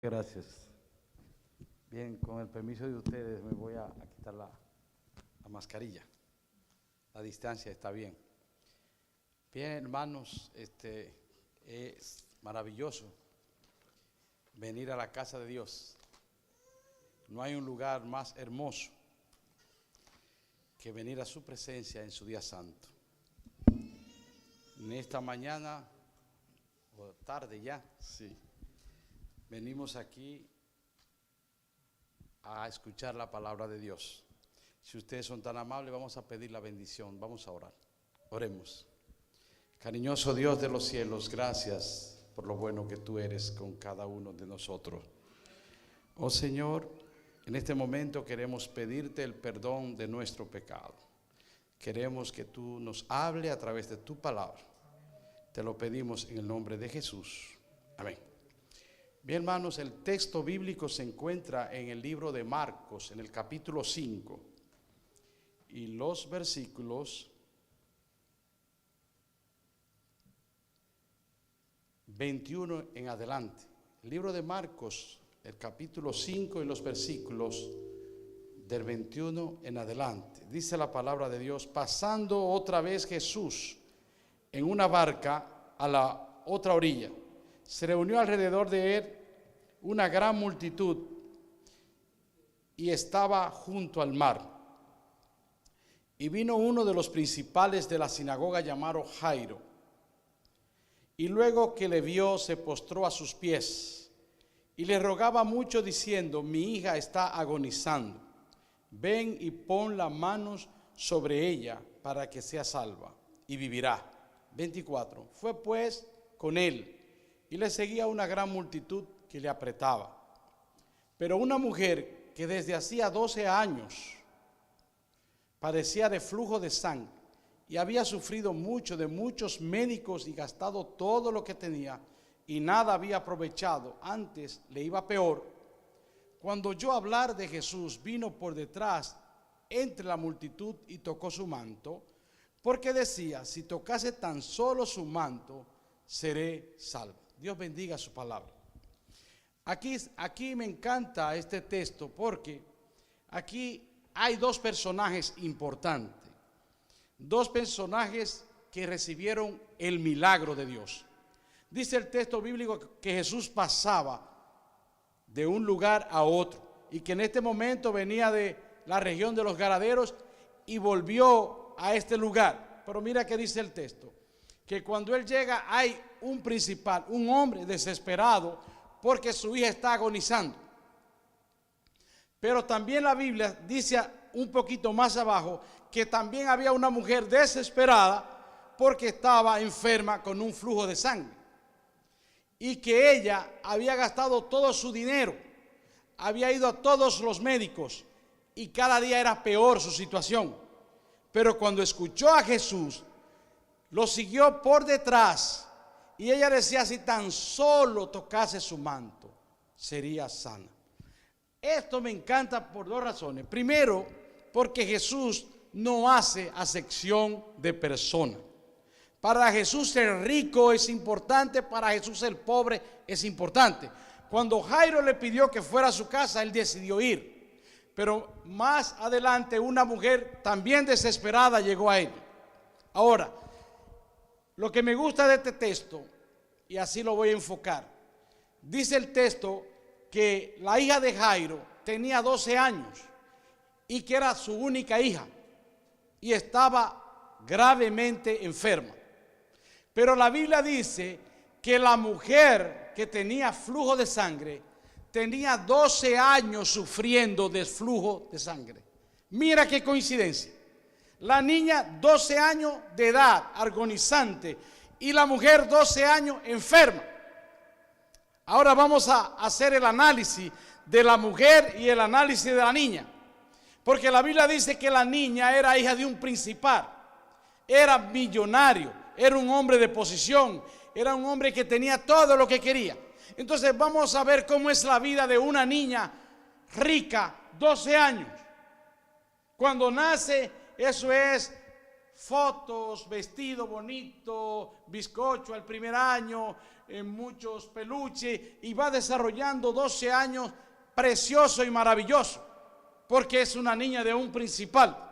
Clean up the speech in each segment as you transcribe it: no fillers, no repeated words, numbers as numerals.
Gracias. Bien, con el permiso de ustedes me voy a quitar la mascarilla. La distancia está bien. Bien, hermanos, es maravilloso venir a la casa de Dios. No hay un lugar más hermoso que venir a su presencia en su día santo. En esta mañana, o tarde ya, sí, venimos aquí a escuchar la palabra de Dios. Si ustedes son tan amables, vamos a pedir la bendición, vamos a orar. Oremos. Cariñoso Dios de los cielos, gracias por lo bueno que tú eres con cada uno de nosotros. Oh Señor, en este momento queremos pedirte el perdón de nuestro pecado. Queremos que tú nos hable a través de tu palabra. Te lo pedimos en el nombre de Jesús. Amén. Bien, hermanos, el texto bíblico se encuentra en el libro de Marcos, en el capítulo 5, y los versículos 21 en adelante. El libro de Marcos, el capítulo 5 y los versículos del 21 en adelante. Dice la palabra de Dios: pasando otra vez Jesús en una barca a la otra orilla, se reunió alrededor de él una gran multitud y estaba junto al mar. Y vino uno de los principales de la sinagoga llamado Jairo, y luego que le vio se postró a sus pies y le rogaba mucho diciendo: mi hija está agonizando, ven y pon las manos sobre ella para que sea salva y vivirá. 24. Fue pues con él y le seguía una gran multitud que le apretaba. Pero una mujer que desde hacía 12 años padecía de flujo de sangre y había sufrido mucho de muchos médicos y gastado todo lo que tenía y nada había aprovechado, antes le iba peor, cuando oyó hablar de Jesús, vino por detrás entre la multitud y tocó su manto, porque decía: si tocase tan solo su manto, seré salvo. Dios bendiga su palabra. Aquí me encanta este texto porque aquí hay dos personajes importantes, dos personajes que recibieron el milagro de Dios. Dice el texto bíblico que Jesús pasaba de un lugar a otro y que en este momento venía de la región de los Gadarenos y volvió a este lugar. Pero mira que dice el texto, que cuando él llega hay un principal, un hombre desesperado porque su hija está agonizando. Pero también la Biblia dice un poquito más abajo que también había una mujer desesperada porque estaba enferma con un flujo de sangre y que ella había gastado todo su dinero, había ido a todos los médicos y cada día era peor su situación. Pero cuando escuchó a Jesús, lo siguió por detrás y ella decía: si tan solo tocase su manto, sería sana. Esto me encanta por dos razones. Primero, porque Jesús no hace acepción de personas. Para Jesús el rico es importante, para Jesús el pobre es importante. Cuando Jairo le pidió que fuera a su casa, él decidió ir. Pero más adelante una mujer también desesperada llegó a él. Ahora, lo que me gusta de este texto, y así lo voy a enfocar, dice el texto que la hija de Jairo tenía 12 años y que era su única hija y estaba gravemente enferma. Pero la Biblia dice que la mujer que tenía flujo de sangre tenía 12 años sufriendo de flujo de sangre. Mira qué coincidencia. La niña 12 años de edad, agonizante, y la mujer 12 años enferma. Ahora vamos a hacer el análisis de la mujer y el análisis de la niña. Porque la Biblia dice que la niña era hija de un principal, era millonario, era un hombre de posición, era un hombre que tenía todo lo que quería. Entonces vamos a ver cómo es la vida de una niña rica, 12 años. Cuando nace, eso es fotos, vestido bonito, bizcocho al primer año, en muchos peluches y va desarrollando 12 años precioso y maravilloso, porque es una niña de un principal.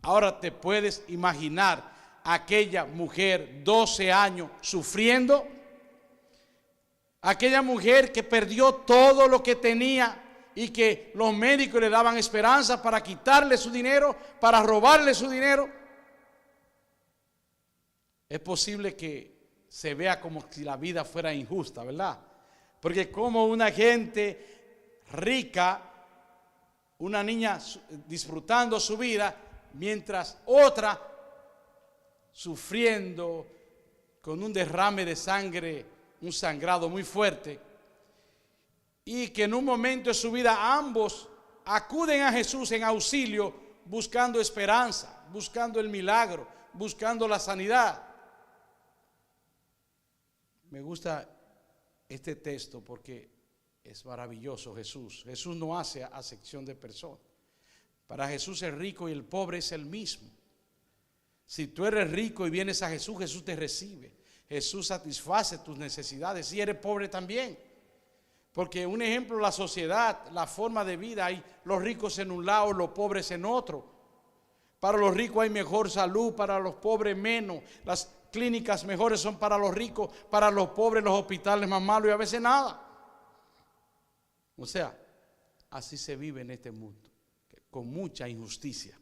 Ahora te puedes imaginar aquella mujer 12 años sufriendo, aquella mujer que perdió todo lo que tenía y que los médicos le daban esperanza para quitarle su dinero, para robarle su dinero. Es posible que se vea como si la vida fuera injusta, ¿verdad? Porque como una gente rica, una niña disfrutando su vida, mientras otra sufriendo con un derrame de sangre, un sangrado muy fuerte, y que en un momento de su vida ambos acuden a Jesús en auxilio, buscando esperanza, buscando el milagro, buscando la sanidad. Me gusta este texto porque es maravilloso. Jesús no hace acepción de personas. Para Jesús el rico y el pobre es el mismo. Si tú eres rico y vienes a Jesús, Jesús te recibe. Jesús satisface tus necesidades. Si eres pobre también. Porque un ejemplo, la sociedad, la forma de vida, hay los ricos en un lado, los pobres en otro. Para los ricos hay mejor salud, para los pobres menos. Las clínicas mejores son para los ricos, para los pobres los hospitales más malos y a veces nada. O sea, así se vive en este mundo, con mucha injusticia.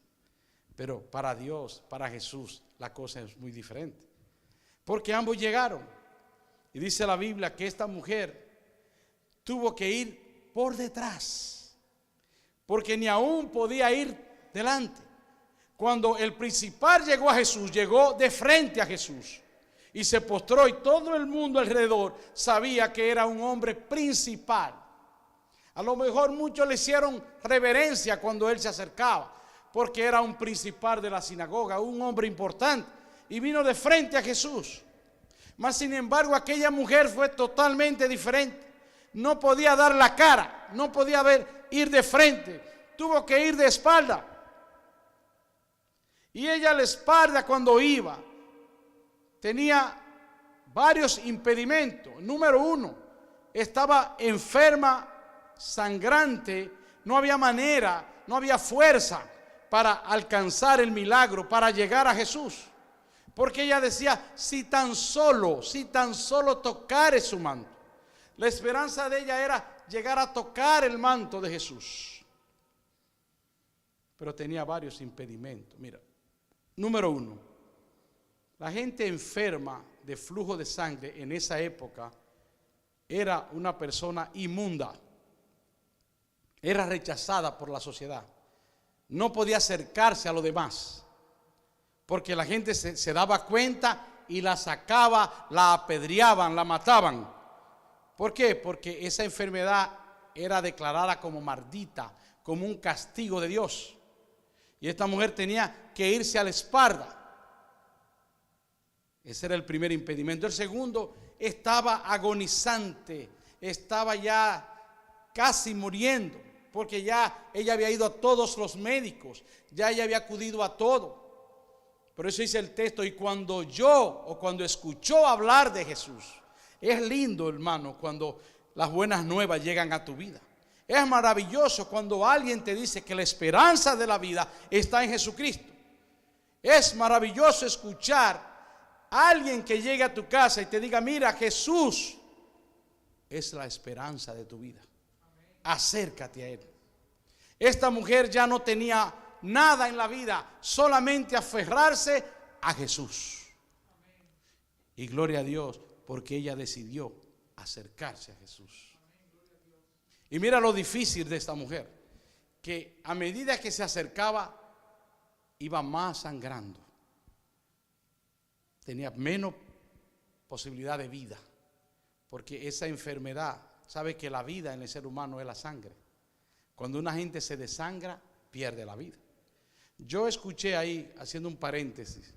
Pero para Dios, para Jesús, la cosa es muy diferente. Porque ambos llegaron. Y dice la Biblia que esta mujer tuvo que ir por detrás, porque ni aún podía ir delante. Cuando el principal llegó a Jesús, llegó de frente a Jesús y se postró, y todo el mundo alrededor sabía que era un hombre principal. A lo mejor muchos le hicieron reverencia cuando él se acercaba, porque era un principal de la sinagoga, un hombre importante, y vino de frente a Jesús. Mas sin embargo aquella mujer fue totalmente diferente. No podía dar la cara, no podía ir de frente, tuvo que ir de espalda. Y ella a la espalda cuando iba tenía varios impedimentos. Número uno, estaba enferma, sangrante, no había manera, no había fuerza para alcanzar el milagro, para llegar a Jesús. Porque ella decía, si tan solo tocare su manto. La esperanza de ella era llegar a tocar el manto de Jesús. Pero tenía varios impedimentos. Mira, número uno, la gente enferma de flujo de sangre en esa época era una persona inmunda. Era rechazada por la sociedad. No podía acercarse a los demás, porque la gente se daba cuenta y la sacaba, la apedreaban, la mataban. ¿Por qué? Porque esa enfermedad era declarada como maldita, como un castigo de Dios. Y esta mujer tenía que irse a la espalda. Ese era el primer impedimento. El segundo, estaba agonizante, estaba ya casi muriendo, porque ya ella había ido a todos los médicos, ya ella había acudido a todo. Por eso dice el texto, y cuando escuchó hablar de Jesús. Es lindo, hermano, cuando las buenas nuevas llegan a tu vida. Es maravilloso cuando alguien te dice que la esperanza de la vida está en Jesucristo. Es maravilloso escuchar a alguien que llegue a tu casa y te diga, mira, Jesús es la esperanza de tu vida. Acércate a Él. Esta mujer ya no tenía nada en la vida, solamente aferrarse a Jesús. Y gloria a Dios, porque ella decidió acercarse a Jesús. Y mira lo difícil de esta mujer, que a medida que se acercaba, iba más sangrando. Tenía menos posibilidad de vida, porque esa enfermedad, sabe que la vida en el ser humano es la sangre. Cuando una gente se desangra, pierde la vida. Yo escuché ahí, haciendo un paréntesis,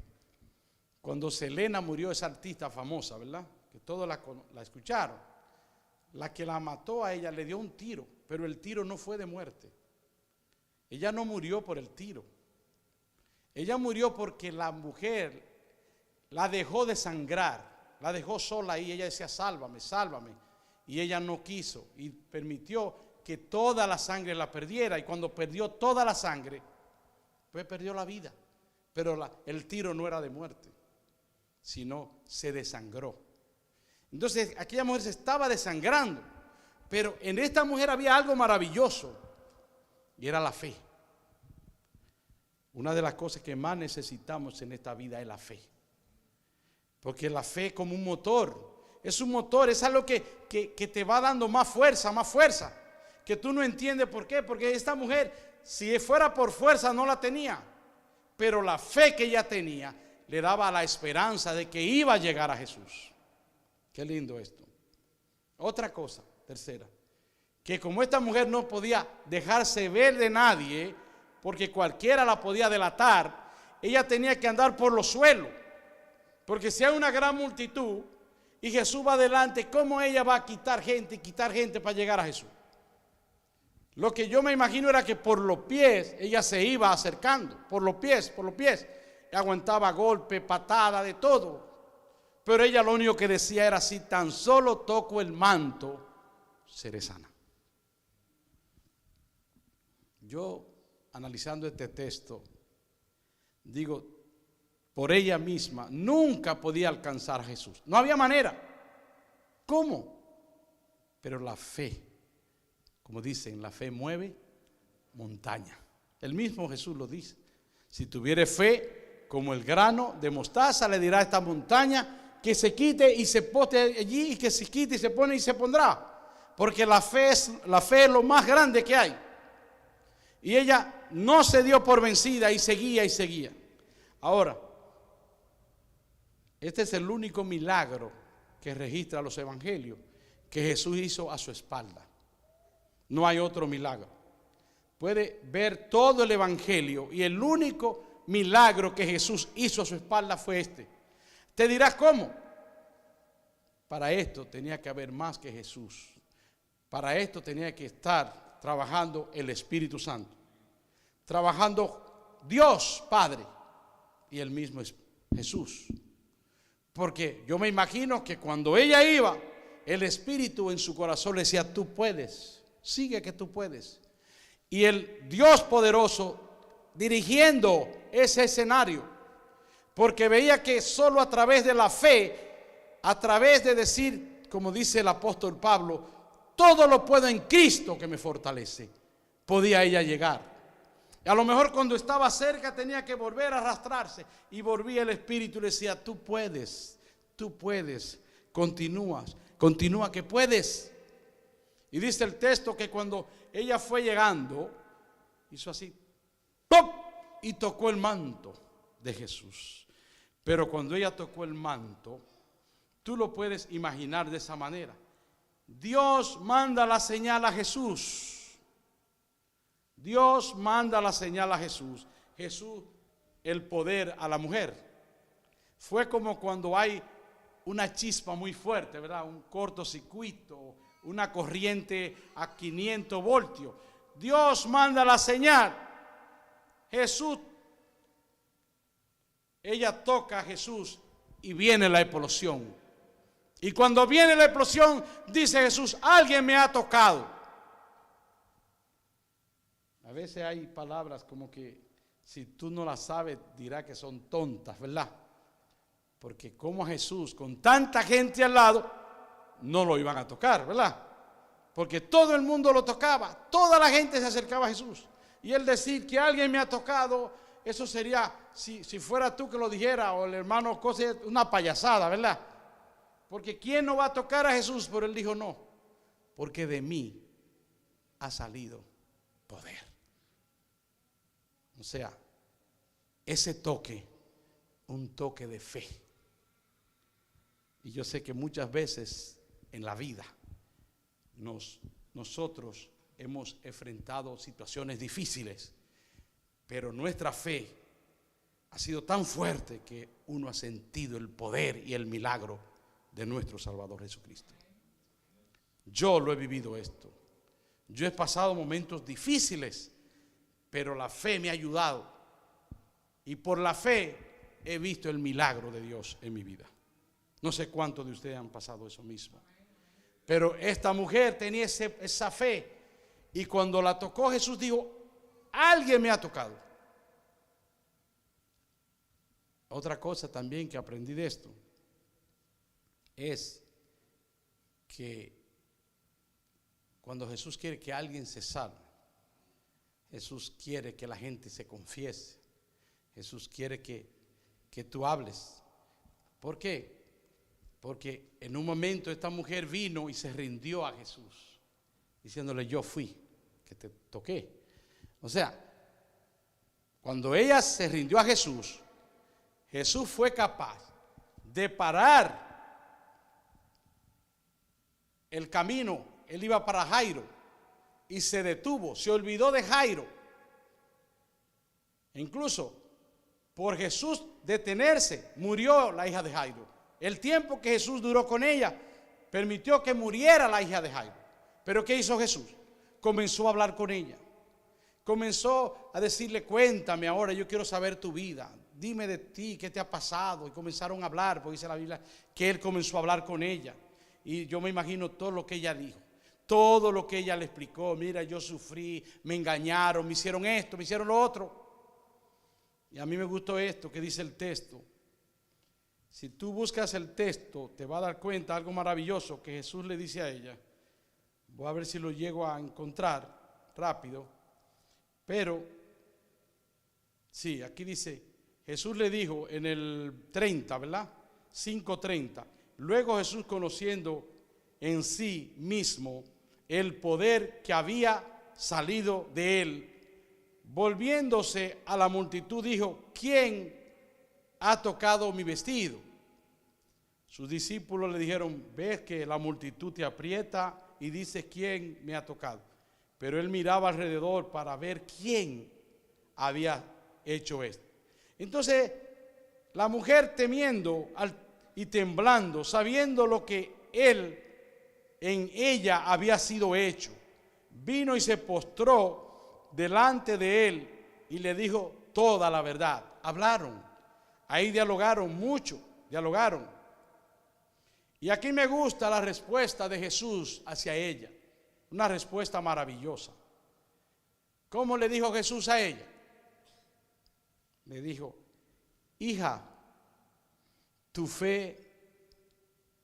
cuando Selena murió, esa artista famosa, ¿verdad? Que todos la escucharon. La que la mató a ella le dio un tiro, pero el tiro no fue de muerte. Ella no murió por el tiro. Ella murió porque la mujer la dejó de sangrar, la dejó sola ahí. Ella decía, sálvame, sálvame. Y ella no quiso y permitió que toda la sangre la perdiera. Y cuando perdió toda la sangre, pues perdió la vida. Pero el tiro no era de muerte, sino se desangró. Entonces aquella mujer se estaba desangrando. Pero en esta mujer había algo maravilloso, y era la fe. Una de las cosas que más necesitamos en esta vida es la fe. Porque la fe es como un motor. Es un motor, es algo que te va dando más fuerza, más fuerza. Que tú no entiendes por qué. Porque esta mujer, si fuera por fuerza, no la tenía. Pero la fe que ella tenía le daba la esperanza de que iba a llegar a Jesús. Qué lindo esto. Otra cosa, tercera, que como esta mujer no podía dejarse ver de nadie, porque cualquiera la podía delatar, ella tenía que andar por los suelos. Porque si hay una gran multitud y Jesús va adelante, ¿cómo ella va a quitar gente para llegar a Jesús? Lo que yo me imagino era que por los pies ella se iba acercando, por los pies, aguantaba golpe, patada, de todo. Pero ella lo único que decía era, si tan solo toco el manto, seré sana. Yo, analizando este texto, digo, por ella misma nunca podía alcanzar a Jesús. No había manera. ¿Cómo? Pero la fe, como dicen, la fe mueve montaña. El mismo Jesús lo dice. Si tuviere fe como el grano de mostaza, le dirá a esta montaña que se quite y se poste allí, y que se quite y se pone y se pondrá. Porque la fe es lo más grande que hay. Y ella no se dio por vencida y seguía y seguía. Ahora, este es el único milagro que registra los evangelios que Jesús hizo a su espalda. No hay otro milagro. Puede ver todo el evangelio y el único milagro que Jesús hizo a su espalda fue este. Te dirás, ¿cómo? Para esto tenía que haber más que Jesús. Para esto tenía que estar trabajando el Espíritu Santo, trabajando Dios Padre y el mismo Jesús. Porque yo me imagino que cuando ella iba, el Espíritu en su corazón le decía, tú puedes, sigue que tú puedes. Y el Dios poderoso dirigiendo ese escenario, porque veía que solo a través de la fe, a través de decir, como dice el apóstol Pablo, todo lo puedo en Cristo que me fortalece, podía ella llegar. Y a lo mejor cuando estaba cerca tenía que volver a arrastrarse, y volvía el Espíritu y le decía, tú puedes, continúa que puedes. Y dice el texto que cuando ella fue llegando, hizo así, ¡pop!, y tocó el manto de Jesús. Pero cuando ella tocó el manto, tú lo puedes imaginar de esa manera. Dios manda la señal a Jesús. Dios manda la señal a Jesús. Jesús, el poder a la mujer. Fue como cuando hay una chispa muy fuerte, ¿verdad? Un cortocircuito, una corriente a 500 voltios. Dios manda la señal. Jesús, ella toca a Jesús y viene la explosión. Y cuando viene la explosión, dice Jesús, alguien me ha tocado. A veces hay palabras como que si tú no las sabes, dirá que son tontas, ¿verdad? Porque como a Jesús, con tanta gente al lado, no lo iban a tocar, ¿verdad? Porque todo el mundo lo tocaba, toda la gente se acercaba a Jesús. Y él decir que alguien me ha tocado, eso sería, si fuera tú que lo dijera, o el hermano José, una payasada, ¿verdad? Porque ¿quién no va a tocar a Jesús? Pero él dijo no, porque de mí ha salido poder. O sea, ese toque, un toque de fe. Y yo sé que muchas veces en la vida nosotros hemos enfrentado situaciones difíciles, pero nuestra fe ha sido tan fuerte que uno ha sentido el poder y el milagro de nuestro Salvador Jesucristo. Yo lo he vivido esto. Yo he pasado momentos difíciles, pero la fe me ha ayudado. Y por la fe he visto el milagro de Dios en mi vida. No sé cuántos de ustedes han pasado eso mismo. Pero esta mujer tenía esa fe. Y cuando la tocó, Jesús dijo, alguien me ha tocado. Otra cosa también que aprendí de esto es que cuando Jesús quiere que alguien se salve, Jesús quiere que la gente se confiese. Jesús quiere que tú hables. ¿Por qué? Porque en un momento esta mujer vino y se rindió a Jesús, diciéndole, yo fui, que te toqué. O sea, cuando ella se rindió a Jesús, Jesús fue capaz de parar el camino. Él iba para Jairo y se detuvo, se olvidó de Jairo. E incluso por Jesús detenerse, murió la hija de Jairo. El tiempo que Jesús duró con ella permitió que muriera la hija de Jairo. Pero ¿qué hizo Jesús? Comenzó a hablar con ella. Comenzó a decirle, cuéntame ahora, yo quiero saber tu vida. Dime de ti, qué te ha pasado. Y comenzaron a hablar, porque dice la Biblia que él comenzó a hablar con ella. Y yo me imagino todo lo que ella dijo. Todo lo que ella le explicó. Mira, yo sufrí, me engañaron, me hicieron esto, me hicieron lo otro. Y a mí me gustó esto que dice el texto. Si tú buscas el texto, te vas a dar cuenta de algo maravilloso que Jesús le dice a ella. Voy a ver si lo llego a encontrar rápido. Pero, sí, aquí dice, Jesús le dijo en el 30, ¿verdad? 5:30. Luego Jesús, conociendo en sí mismo el poder que había salido de él, volviéndose a la multitud, dijo, ¿quién ha tocado mi vestido? Sus discípulos le dijeron, ves que la multitud te aprieta y dices, ¿quién me ha tocado? Pero él miraba alrededor para ver quién había hecho esto. Entonces, la mujer temiendo y temblando, sabiendo lo que él en ella había sido hecho, vino y se postró delante de él y le dijo toda la verdad. Hablaron, ahí dialogaron mucho, dialogaron. Y aquí me gusta la respuesta de Jesús hacia ella, una respuesta maravillosa. ¿Cómo le dijo Jesús a ella? Le dijo, hija, tu fe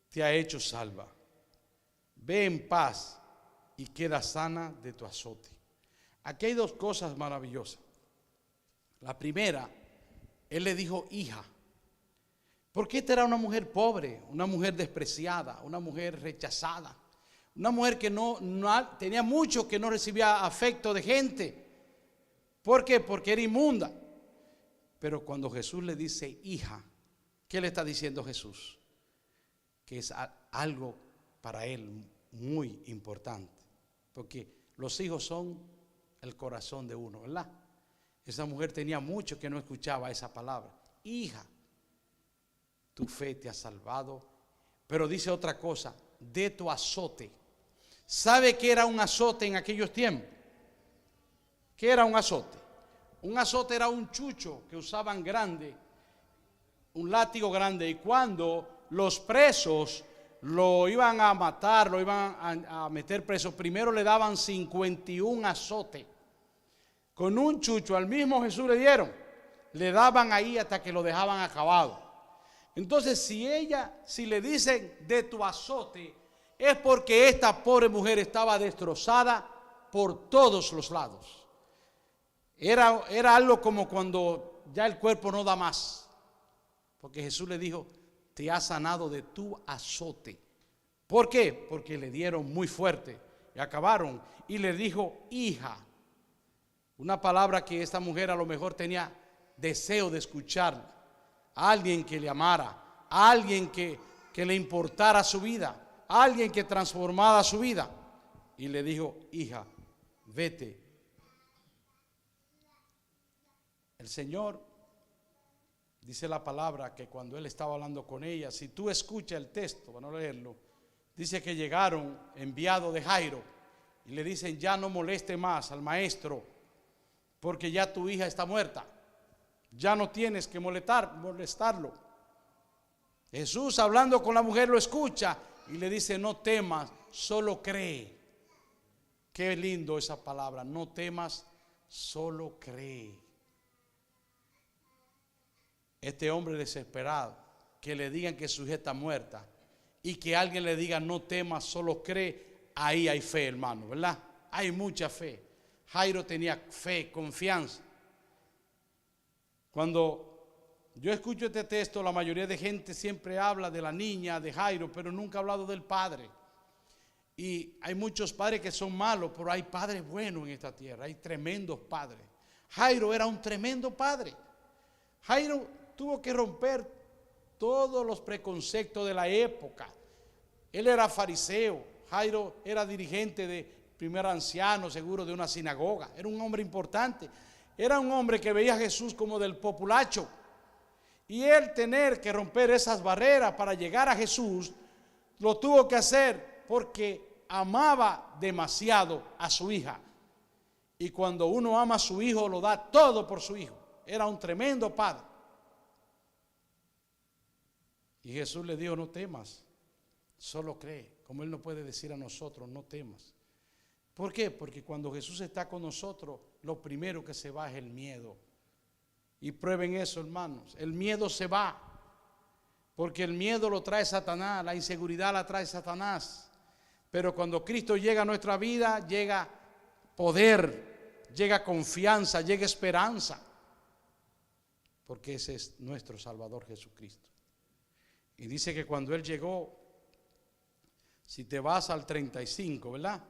te ha hecho salva. Ve en paz y queda sana de tu azote. Aquí hay dos cosas maravillosas. La primera, él le dijo hija, porque esta era una mujer pobre, una mujer despreciada, una mujer rechazada, una mujer que no tenía mucho, que no recibía afecto de gente. ¿Por qué? Porque era inmunda. Pero cuando Jesús le dice hija, ¿qué le está diciendo Jesús? Que es algo para él muy importante, porque los hijos son el corazón de uno, ¿verdad? Esa mujer tenía mucho que no escuchaba esa palabra, hija, tu fe te ha salvado. Pero dice otra cosa, de tu azote. ¿Sabe qué era un azote en aquellos tiempos? ¿Qué era un azote? Un azote era un chucho que usaban grande, un látigo grande, y cuando los presos lo iban a matar, lo iban a meter preso, primero le daban 51 azotes. Con un chucho al mismo Jesús le dieron, le daban ahí hasta que lo dejaban acabado. Entonces, si le dicen de tu azote, es porque esta pobre mujer estaba destrozada por todos los lados. Era algo como cuando ya el cuerpo no da más, porque Jesús le dijo, te ha sanado de tu azote. ¿Por qué? Porque le dieron muy fuerte y acabaron. Y le dijo hija, una palabra que esta mujer a lo mejor tenía deseo de escuchar. A alguien que le amara, a alguien que le importara su vida, a alguien que transformara su vida. Y le dijo, hija, vete. El Señor dice la palabra que cuando Él estaba hablando con ella, si tú escuchas el texto, para no leerlo, dice que llegaron enviados de Jairo y le dicen, ya no moleste más al maestro, porque ya tu hija está muerta. Ya no tienes que molestarlo. Jesús, hablando con la mujer, lo escucha y le dice: no temas, solo cree. Qué lindo esa palabra, no temas, solo cree. Este hombre desesperado, que le digan que su hija está muerta y que alguien le diga: no temas, solo cree, ahí hay fe, hermano, ¿verdad? Hay mucha fe. Jairo tenía fe, confianza. Cuando yo escucho este texto, la mayoría de gente siempre habla de la niña, de Jairo, pero nunca ha hablado del padre. Y hay muchos padres que son malos, pero hay padres buenos en esta tierra, hay tremendos padres. Jairo era un tremendo padre. Jairo tuvo que romper todos los preconceptos de la época. Él era fariseo, Jairo era dirigente de primer anciano, seguro de una sinagoga. Era un hombre importante, era un hombre que veía a Jesús como del populacho. Y él tener que romper esas barreras para llegar a Jesús, lo tuvo que hacer porque amaba demasiado a su hija. Y cuando uno ama a su hijo, lo da todo por su hijo. Era un tremendo padre. Y Jesús le dijo: no temas, solo cree. Como Él no puede decir a nosotros: no temas. ¿Por qué? Porque cuando Jesús está con nosotros, lo primero que se va es el miedo. Y prueben eso, hermanos. El miedo se va. Porque el miedo lo trae Satanás, la inseguridad la trae Satanás. Pero cuando Cristo llega a nuestra vida, llega poder, llega confianza, llega esperanza. Porque ese es nuestro Salvador Jesucristo. Y dice que cuando Él llegó, si te vas al 35, ¿verdad?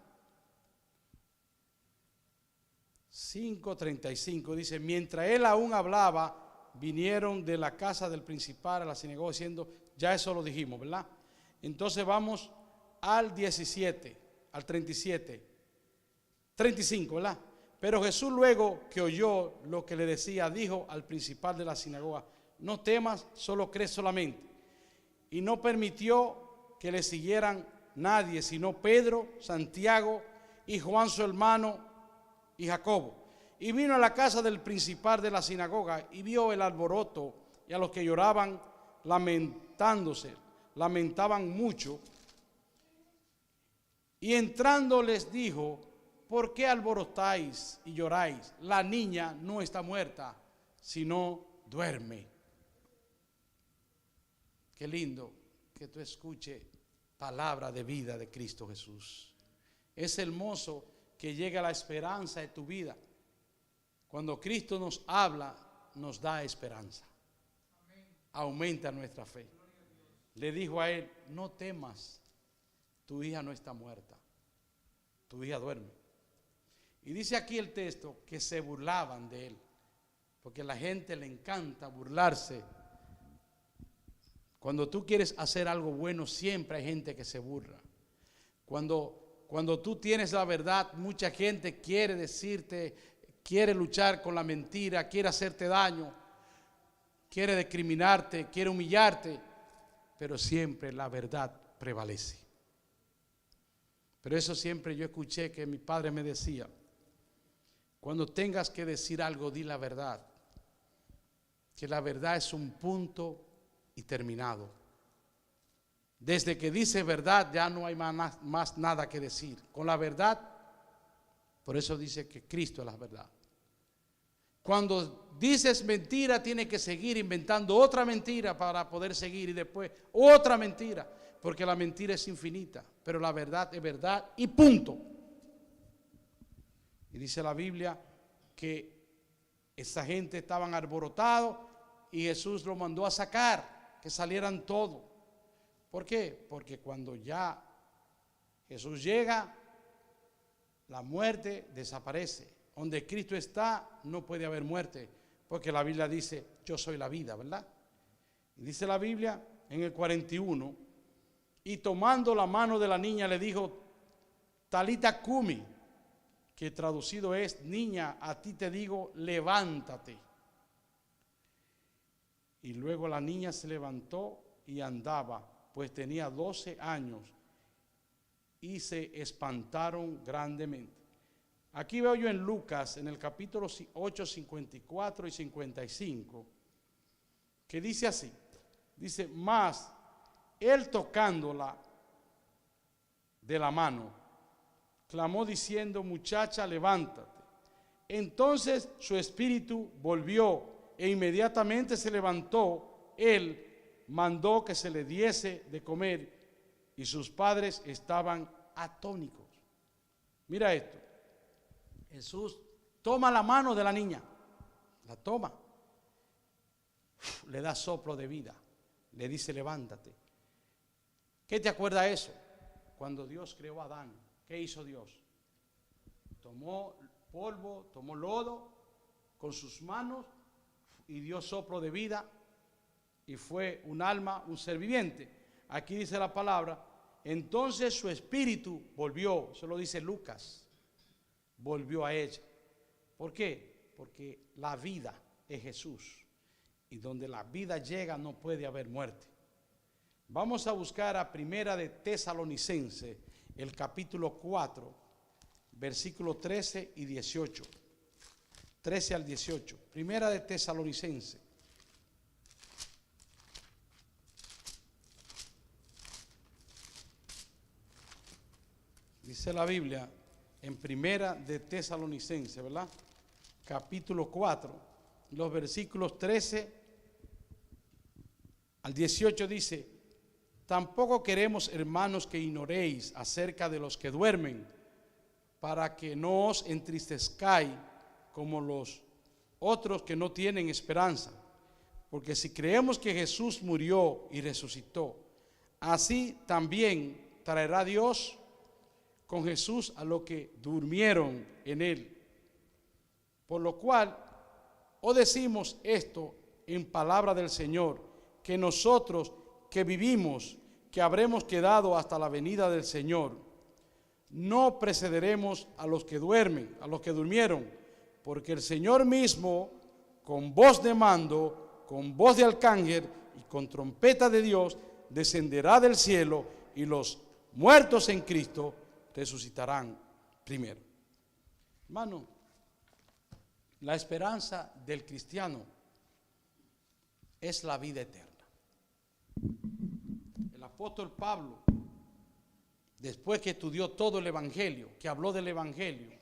5:35 dice: mientras Él aún hablaba, vinieron de la casa del principal a la sinagoga diciendo, ya eso lo dijimos, ¿verdad? Entonces vamos al 17, al 37, 35, ¿verdad? Pero Jesús, luego que oyó lo que le decía, dijo al principal de la sinagoga: no temas, solo cree solamente. Y no permitió que le siguieran nadie, sino Pedro, Santiago y Juan su hermano y Jacobo. Y vino a la casa del principal de la sinagoga y vio el alboroto y a los que lloraban lamentándose, lamentaban mucho. Y entrando les dijo: ¿por qué alborotáis y lloráis? La niña no está muerta, sino duerme. Qué lindo que tú escuches palabra de vida de Cristo Jesús. Es hermoso que llegue la esperanza de tu vida. Cuando Cristo nos habla, nos da esperanza. Aumenta nuestra fe. Le dijo a él: no temas, tu hija no está muerta, tu hija duerme. Y dice aquí el texto que se burlaban de él, porque a la gente le encanta burlarse. Cuando tú quieres hacer algo bueno, siempre hay gente que se burla. Cuando tú tienes la verdad, mucha gente quiere decirte, quiere luchar con la mentira, quiere hacerte daño, quiere discriminarte, quiere humillarte, pero siempre la verdad prevalece. Pero eso siempre yo escuché que mi padre me decía: cuando tengas que decir algo, di la verdad, que la verdad es un punto y terminado. Desde que dice verdad ya no hay más nada que decir. Con la verdad, por eso dice que Cristo es la verdad. Cuando dices mentira, tienes que seguir inventando otra mentira para poder seguir, y después otra mentira, porque la mentira es infinita, pero la verdad es verdad y punto. Y dice la Biblia que esa gente estaban alborotados y Jesús lo mandó a sacar, que salieran todos. ¿Por qué? Porque cuando ya Jesús llega, la muerte desaparece. Donde Cristo está, no puede haber muerte, porque la Biblia dice: yo soy la vida, ¿verdad? Y dice la Biblia en el 41, y tomando la mano de la niña le dijo: Talita cumi, que traducido es: niña, a ti te digo, levántate. Y luego la niña se levantó y andaba, pues tenía 12 años, y se espantaron grandemente. Aquí veo yo en Lucas, en el capítulo 8, 54 y 55, que dice así: Dice, más él tocándola de la mano, clamó diciendo, muchacha, levántate. Entonces su espíritu volvió e inmediatamente se levantó. Él mandó que se le diese de comer y sus padres estaban atónitos. Mira esto. Jesús toma la mano de la niña, la toma, le da soplo de vida, le dice levántate. ¿Qué te acuerda eso? Cuando Dios creó a Adán, ¿qué hizo Dios? Tomó polvo, tomó lodo con sus manos y dio soplo de vida y fue un alma, un ser viviente. Aquí dice la palabra, entonces su espíritu volvió, eso lo dice Lucas, volvió a ella. ¿Por qué? Porque la vida es Jesús y donde la vida llega no puede haber muerte. Vamos a buscar a Primera de Tesalonicenses, el capítulo 4, versículos 13 y 18. 13 al 18. Primera de Tesalonicenses. Dice la Biblia en Primera de Tesalonicenses, ¿verdad? Capítulo 4, los versículos 13 al 18 dice, tampoco queremos, hermanos, que ignoréis acerca de los que duermen, para que no os entristezcáis como los otros que no tienen esperanza. Porque si creemos que Jesús murió y resucitó, así también traerá Dios con Jesús a los que durmieron en él. Por lo cual, os decimos esto en palabra del Señor, que nosotros que vivimos, que habremos quedado hasta la venida del Señor, no precederemos a los que duermen, a los que durmieron, porque el Señor mismo, con voz de mando, con voz de arcángel y con trompeta de Dios, descenderá del cielo y los muertos en Cristo resucitarán primero. Hermano, la esperanza del cristiano es la vida eterna. El apóstol Pablo, después que estudió todo el evangelio, que habló del evangelio,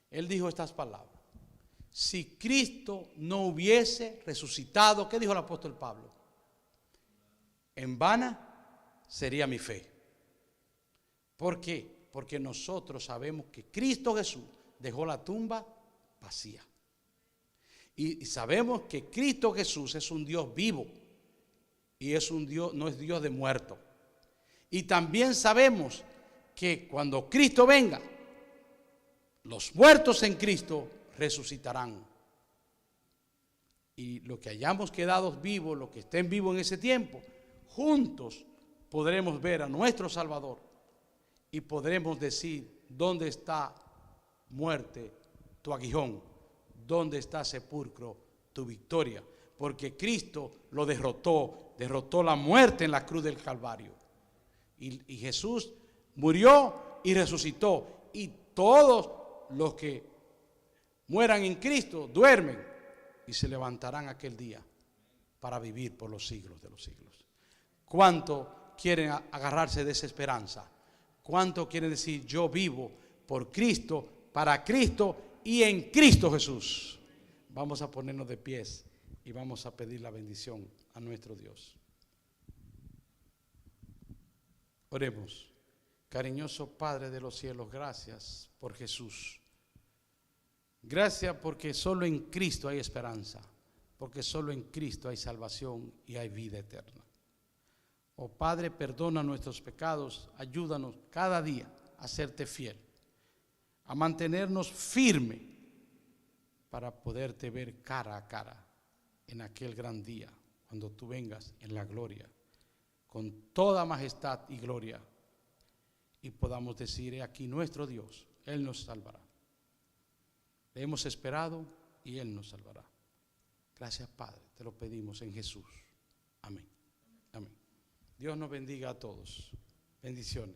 él dijo estas palabras: si Cristo no hubiese resucitado, ¿qué dijo el apóstol Pablo? En vana sería mi fe. ¿Por qué? Porque nosotros sabemos que Cristo Jesús dejó la tumba vacía. Y sabemos que Cristo Jesús es un Dios vivo y es un Dios, no es Dios de muertos. Y también sabemos que cuando Cristo venga, los muertos en Cristo resucitarán. Y los que hayamos quedado vivos, los que estén vivos en ese tiempo, juntos podremos ver a nuestro Salvador y podremos decir: ¿dónde está, muerte, tu aguijón? ¿Dónde está, sepulcro, tu victoria? Porque Cristo lo derrotó la muerte en la cruz del Calvario. Y Jesús murió y resucitó. Y todos los que mueran en Cristo duermen y se levantarán aquel día para vivir por los siglos de los siglos. ¿Cuánto quieren agarrarse de esa esperanza? ¿Cuánto quieren decir: yo vivo por Cristo, para Cristo y en Cristo Jesús? Vamos a ponernos de pies y vamos a pedir la bendición a nuestro Dios. Oremos. Cariñoso Padre de los cielos, gracias por Jesús. Gracias porque solo en Cristo hay esperanza, porque solo en Cristo hay salvación y hay vida eterna. Oh Padre, perdona nuestros pecados, ayúdanos cada día a serte fiel, a mantenernos firmes para poderte ver cara a cara en aquel gran día, cuando tú vengas en la gloria, con toda majestad y gloria, y podamos decir: he aquí nuestro Dios, Él nos salvará. Le hemos esperado y Él nos salvará. Gracias, Padre, te lo pedimos en Jesús. Amén. Amén. Dios nos bendiga a todos. Bendiciones.